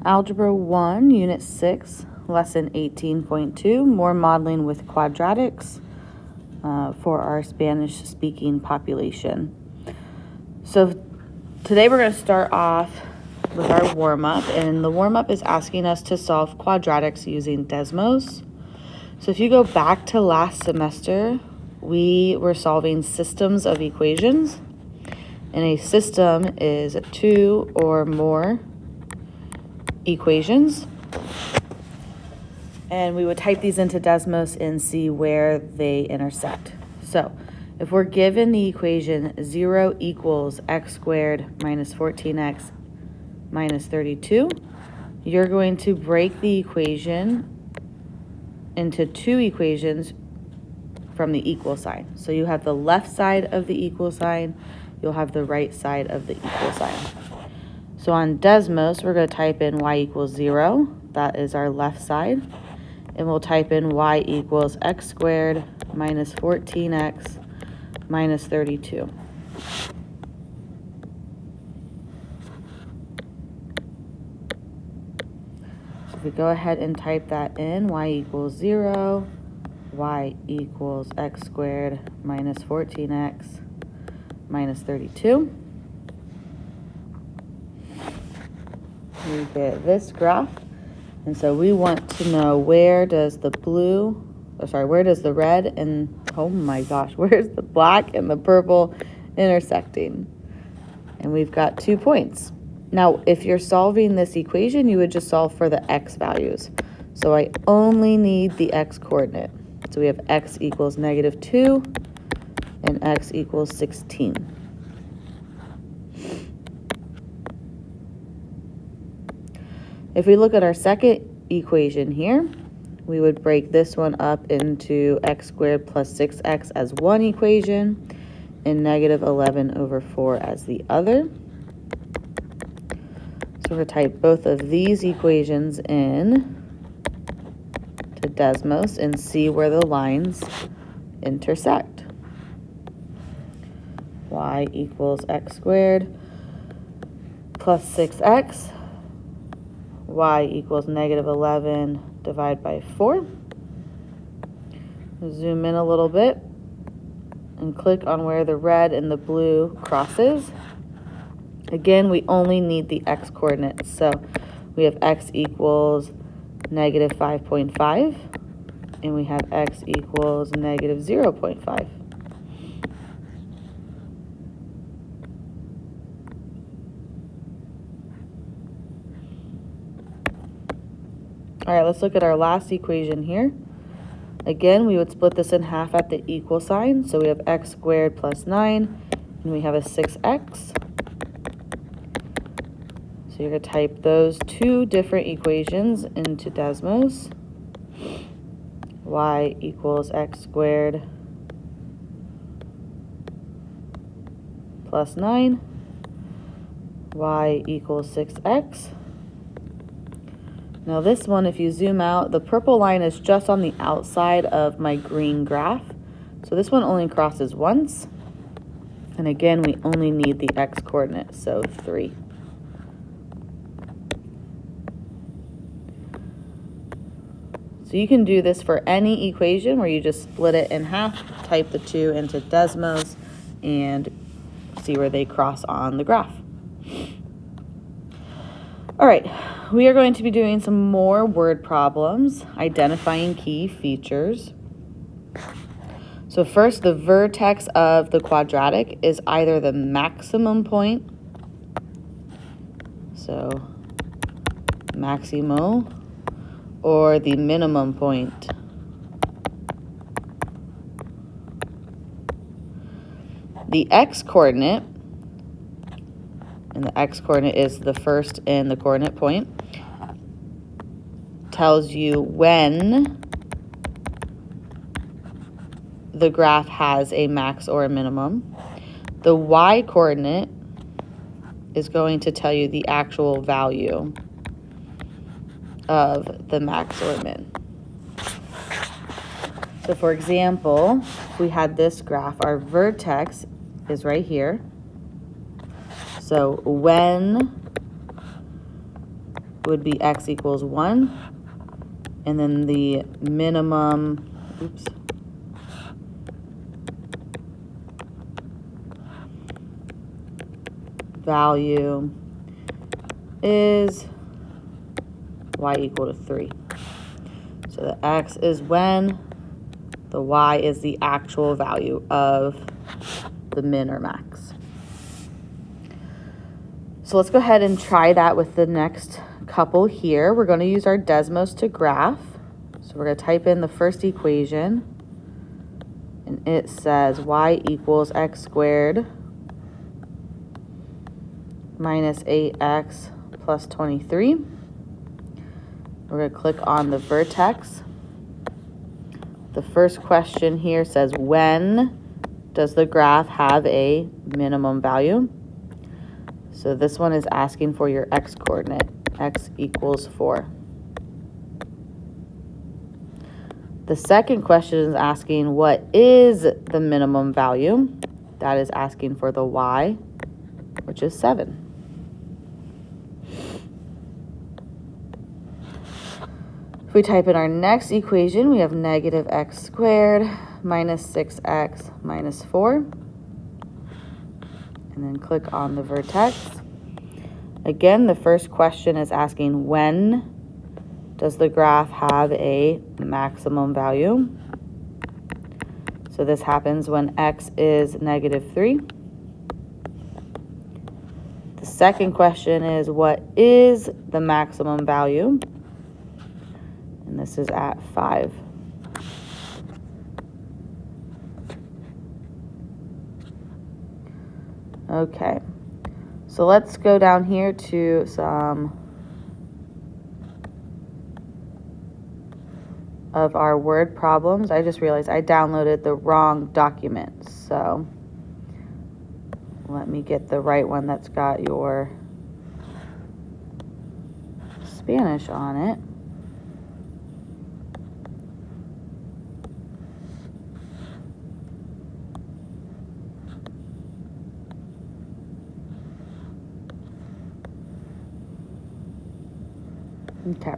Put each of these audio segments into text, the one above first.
Algebra 1, Unit 6, Lesson 18.2, More Modeling with Quadratics for our Spanish-speaking population. So today we're going to start off with our warm-up, and the warm-up is asking us to solve quadratics using Desmos. So if you go back to last semester, we were solving systems of equations, and a system is two or more equations, and we would type these into Desmos and see where they intersect. So if we're given the equation 0 equals x squared minus 14x minus 32, you're going to break the equation into two equations from the equal sign. So you have the left side of the equal sign, you'll have the right side of the equal sign. So on Desmos, we're going to type in y equals 0. That is our left side. And we'll type in y equals x squared minus 14x minus 32. So if we go ahead and type that in, y equals 0, y equals x squared minus 14x minus 32. We get this graph, and so we want to know where does the red and, oh my gosh, where's the black and the purple intersecting? And we've got 2 points. Now, if you're solving this equation, you would just solve for the x values. So I only need the x coordinate. So we have x equals -2 and x equals 16. If we look at our second equation here, we would break this one up into x squared plus 6x as one equation and -11 over 4 as the other. So we're going to type both of these equations in to Desmos and see where the lines intersect. Y equals x squared plus 6x. Y equals -11 divided by 4. Zoom in a little bit and click on where the red and the blue crosses. Again, we only need the x coordinates. So we have x equals -5.5 and we have x equals -0.5. All right, let's look at our last equation here. Again, we would split this in half at the equal sign. So we have x squared plus 9, and we have a 6x. So you're going to type those two different equations into Desmos. Y equals x squared plus 9. Y equals 6x. Now this one, if you zoom out, the purple line is just on the outside of my green graph. So this one only crosses once. And again, we only need the x coordinate, so 3. So you can do this for any equation where you just split it in half, type the two into Desmos, and see where they cross on the graph. All right, we are going to be doing some more word problems, identifying key features. So first, the vertex of the quadratic is either the maximum point, so maximo, or the minimum point. The x-coordinate, and the x-coordinate is the first in the coordinate point, tells you when the graph has a max or a minimum. The y-coordinate is going to tell you the actual value of the max or min. So for example, if we had this graph, our vertex is right here. So when would be x equals 1. And then the minimum, value is y equal to 3. So the x is when, the y is the actual value of the min or max. So let's go ahead and try that with the next couple here. We're going to use our Desmos to graph. So we're going to type in the first equation, and it says y equals x squared minus 8x plus 23. We're going to click on the vertex. The first question here says, when does the graph have a minimum value? So this one is asking for your x coordinate, x equals 4. The second question is asking what is the minimum value? That is asking for the y, which is 7. If we type in our next equation, we have negative x squared minus 6x minus 4. And then click on the vertex. Again, the first question is asking when does the graph have a maximum value? So this happens when x is negative 3. The second question is what is the maximum value? And this is at 5. Okay, so let's go down here to some of our word problems. I just realized I downloaded the wrong document, so let me get the right one that's got your Spanish on it. Okay.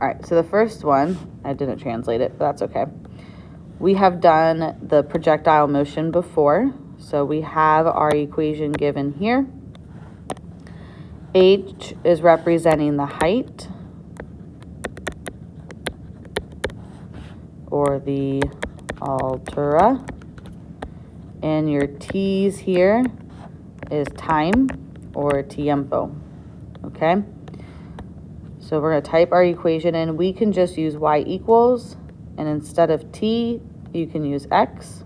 All right, so the first one, I didn't translate it, but that's okay. We have done the projectile motion before, so we have our equation given here. H is representing the height, or the altura, and your T's here is time, or tiempo, okay? So we're going to type our equation in. We can just use y equals, and instead of t, you can use x.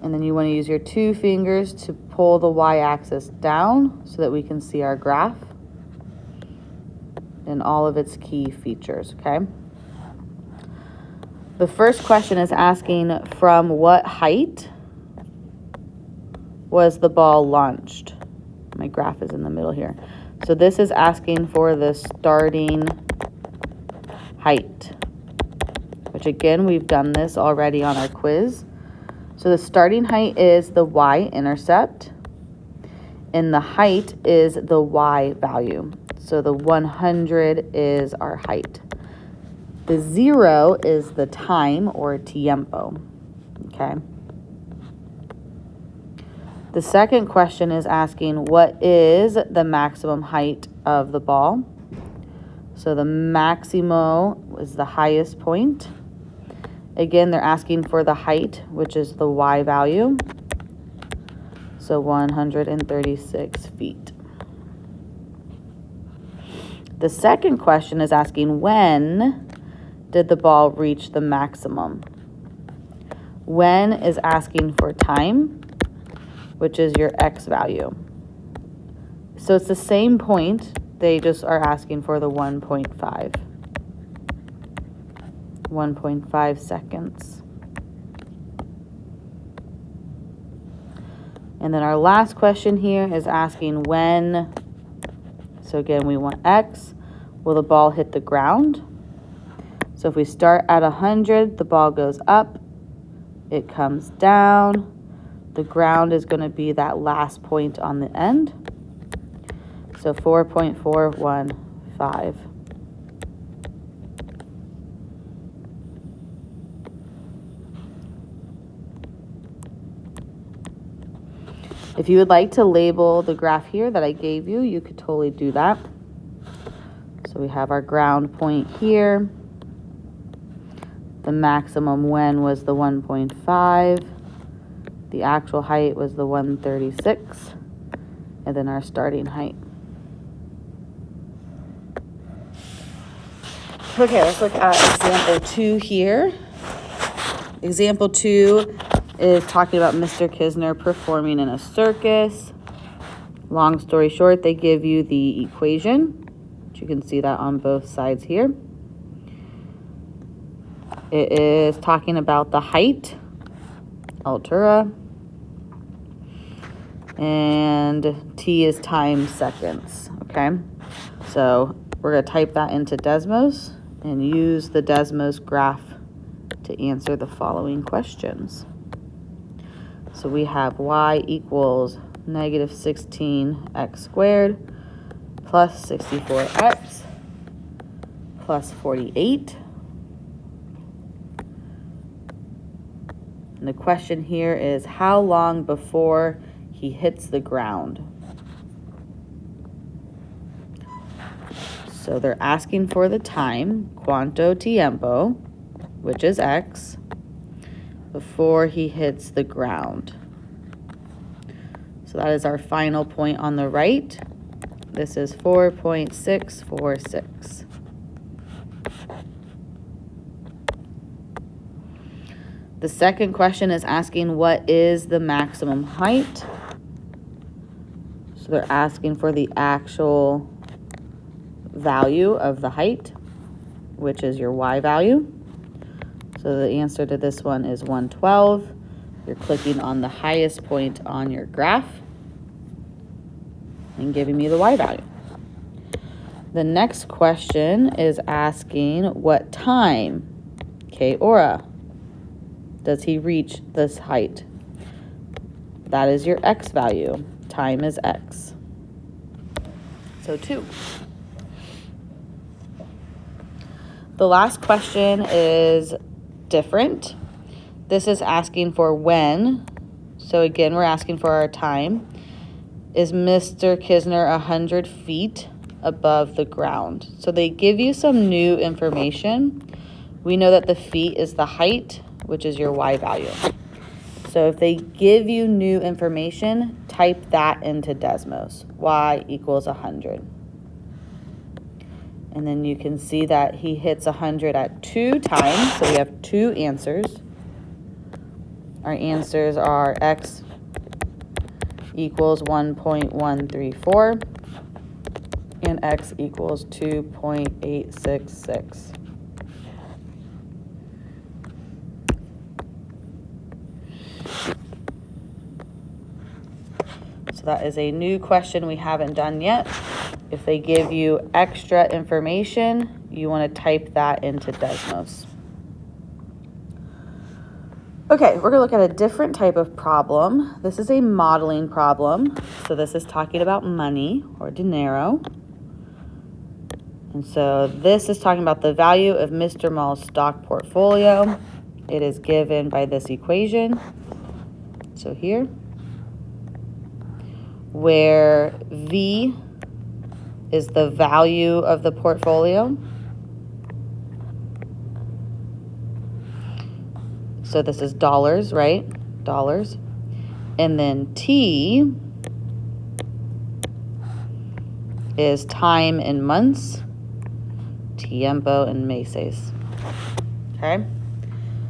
And then you want to use your 2 fingers to pull the y-axis down so that we can see our graph and all of its key features, okay? The first question is asking from what height was the ball launched? My graph is in the middle here. So this is asking for the starting height, which again, we've done this already on our quiz. So the starting height is the y-intercept, and the height is the y value. So the 100 is our height. The 0 is the time, or tiempo, okay? The second question is asking what is the maximum height of the ball? So the maximo is the highest point. Again, they're asking for the height, which is the y value. So 136 feet. The second question is asking when did the ball reach the maximum? When is asking for time, which is your x value. So it's the same point, they just are asking for the 1.5 seconds. And then our last question here is asking when, so again, we want x, will the ball hit the ground? So if we start at 100, the ball goes up. it comes down. The ground is going to be that last point on the end. So 4.415. If you would like to label the graph here that I gave you, you could totally do that. So we have our ground point here. The maximum when was the 1.5. The actual height was the 136. And then our starting height. Okay, let's look at example 2 here. Example 2 is talking about Mr. Kisner performing in a circus. Long story short, they give you the equation. You can see that on both sides here. It is talking about the height, altura, and T is time seconds, okay? So we're going to type that into Desmos and use the Desmos graph to answer the following questions. So we have y equals negative 16x squared plus 64x plus 48. And the question here is how long before he hits the ground? So they're asking for the time, quanto tiempo, which is x, before he hits the ground. So that is our final point on the right. This is 4.646. The second question is asking what is the maximum height. So they're asking for the actual value of the height, which is your y value. So the answer to this one is 112. You're clicking on the highest point on your graph and giving me the y value. The next question is asking what time, ¿qué hora, does he reach this height? That is your x value. Time is x. So 2. The last question is different. This is asking for when. So again, we're asking for our time. Is Mr. Kisner 100 feet above the ground? So they give you some new information. We know that the feet is the height, which is your y value. So if they give you new information, type that into Desmos. Y equals 100. And then you can see that he hits 100 at 2 times. So we have 2 answers. Our answers are x equals 1.134 and x equals 2.866. So that is a new question we haven't done yet. If they give you extra information, you want to type that into Desmos. Okay, we're going to look at a different type of problem. This is a modeling problem. So this is talking about money, or dinero. And so this is talking about the value of Mr. Mall's stock portfolio. It is given by this equation. So here, where V is the value of the portfolio. So this is dollars, right? Dollars. And then T is time in months, tiempo in meses. Okay?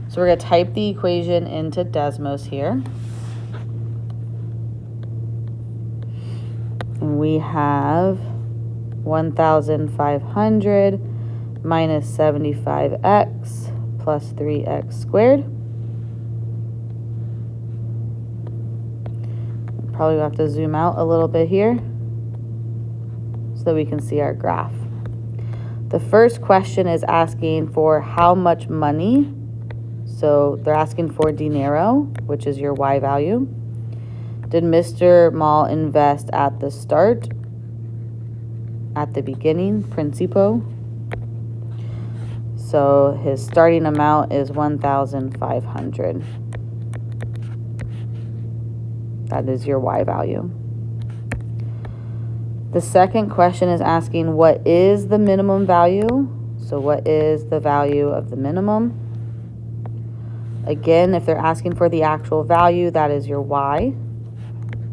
So we're going to type the equation into Desmos here. And we have 1,500 minus 75x plus 3x squared. Probably have to zoom out a little bit here so that we can see our graph. The first question is asking for how much money. So they're asking for dinero, which is your Y value. Did Mr. Mall invest at the start? At the beginning, principio. So his starting amount is 1,500. That is your Y value. The second question is asking what is the minimum value? So what is the value of the minimum? Again, if they're asking for the actual value, that is your Y.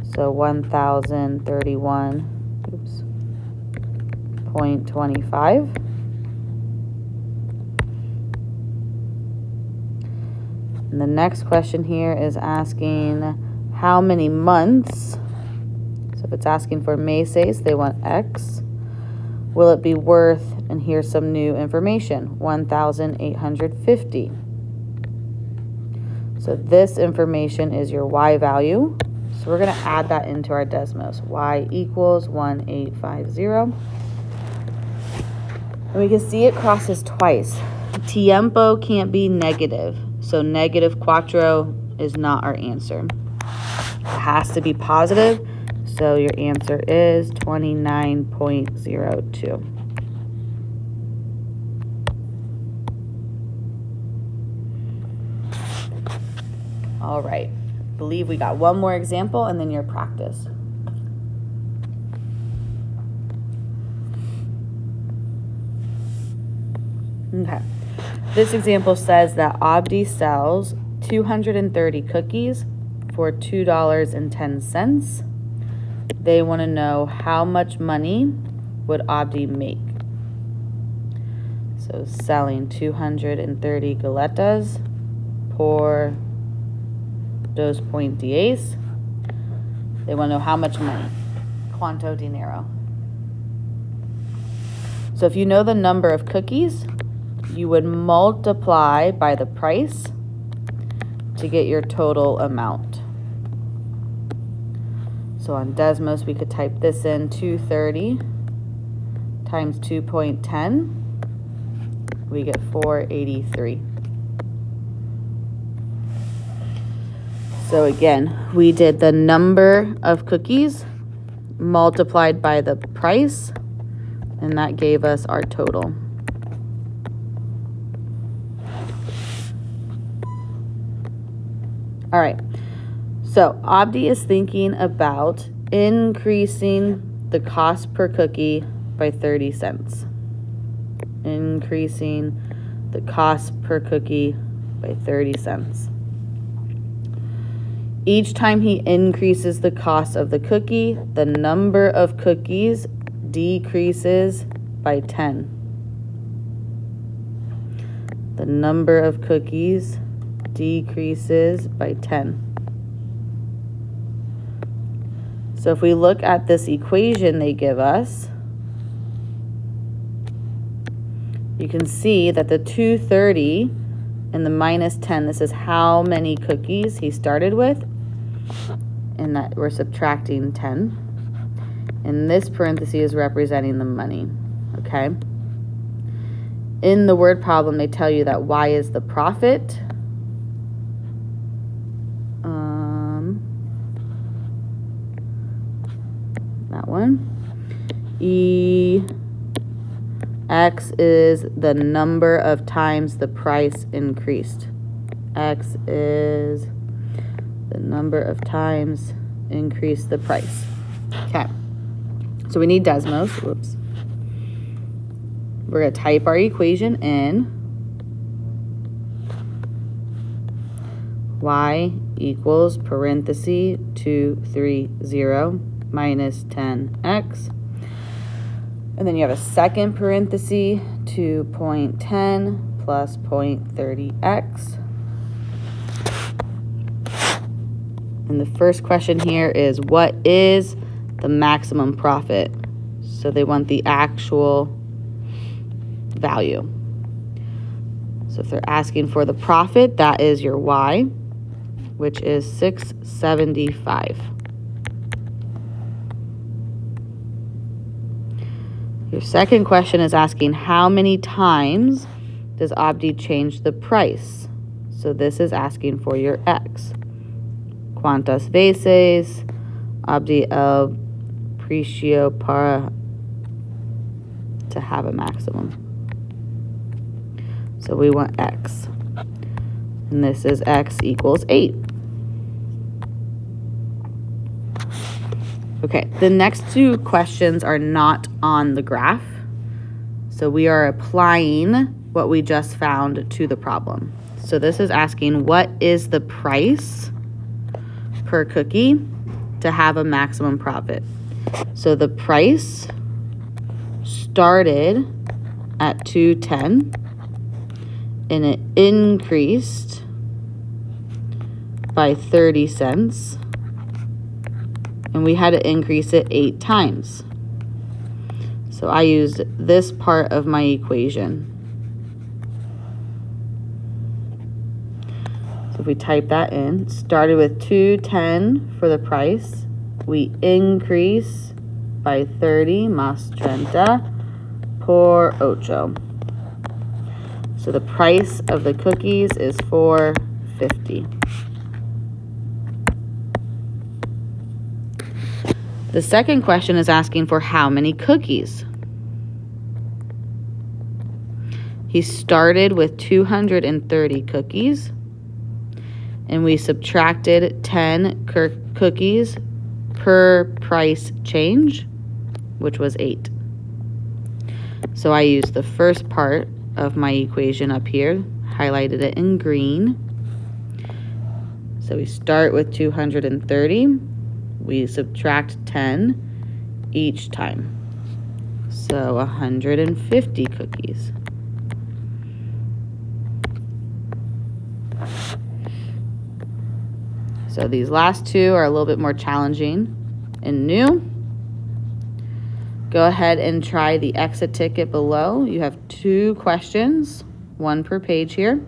So 1,031.25. And the next question here is asking how many months. So if it's asking for meses, they want X. Will it be worth, and here's some new information, 1,850. So this information is your Y value. So we're going to add that into our Desmos. Y equals 1,850. And we can see it crosses twice. Tiempo can't be negative. So negative cuatro is not our answer. It has to be positive. So your answer is 29.02. All right. I believe we got one more example and then your practice. Okay. This example says that Abdi sells 230 cookies for $2.10. They want to know how much money would Abdi make. So selling 230 galetas por 2.10. They want to know how much money. Cuánto dinero. So if you know the number of cookies, you would multiply by the price to get your total amount. So on Desmos, we could type this in, 230 times 2.10. We get 483. So again, we did the number of cookies multiplied by the price, and that gave us our total. All right, so Abdi is thinking about increasing the cost per cookie by 30 cents. Increasing the cost per cookie by 30 cents. Each time he increases the cost of the cookie, the number of cookies decreases by 10. The number of cookies decreases by 10. So if we look at this equation they give us, you can see that the 230 and the minus 10, this is how many cookies he started with, and that we're subtracting 10. And this parenthesis is representing the money, okay? In the word problem, they tell you that Y is the profit. That one. X is the number of times the price increased. X is the number of times increased the price. Okay. So we need Desmos. Whoops. We're going to type our equation in. Y equals parenthesis 230 minus 10x. And then you have a second parenthesis, 2.10 plus 0.30x. And the first question here is, what is the maximum profit? So they want the actual value. So if they're asking for the profit, that is your Y, which is 675. Your second question is asking how many times does Abdi change the price? So this is asking for your x. Quantas veces abdi el precio para to have a maximum. So we want x. And this is x equals 8. Okay, the next two questions are not on the graph. So we are applying what we just found to the problem. So this is asking, what is the price per cookie to have a maximum profit? So the price started at $2.10 and it increased by 30 cents. And we had to increase it 8 times. So I used this part of my equation. So if we type that in, started with $2.10 for the price. We increase by 30 más 30 por 8. So the price of the cookies is $4.50. The second question is asking for how many cookies. He started with 230 cookies, and we subtracted 10 cookies per price change, which was 8. So I used the first part of my equation up here, highlighted it in green. So we start with 230. We subtract 10 each time. So 150 cookies. So these last two are a little bit more challenging and new. Go ahead and try the exit ticket below. You have 2 questions, 1 per page here.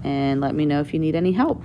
And let me know if you need any help.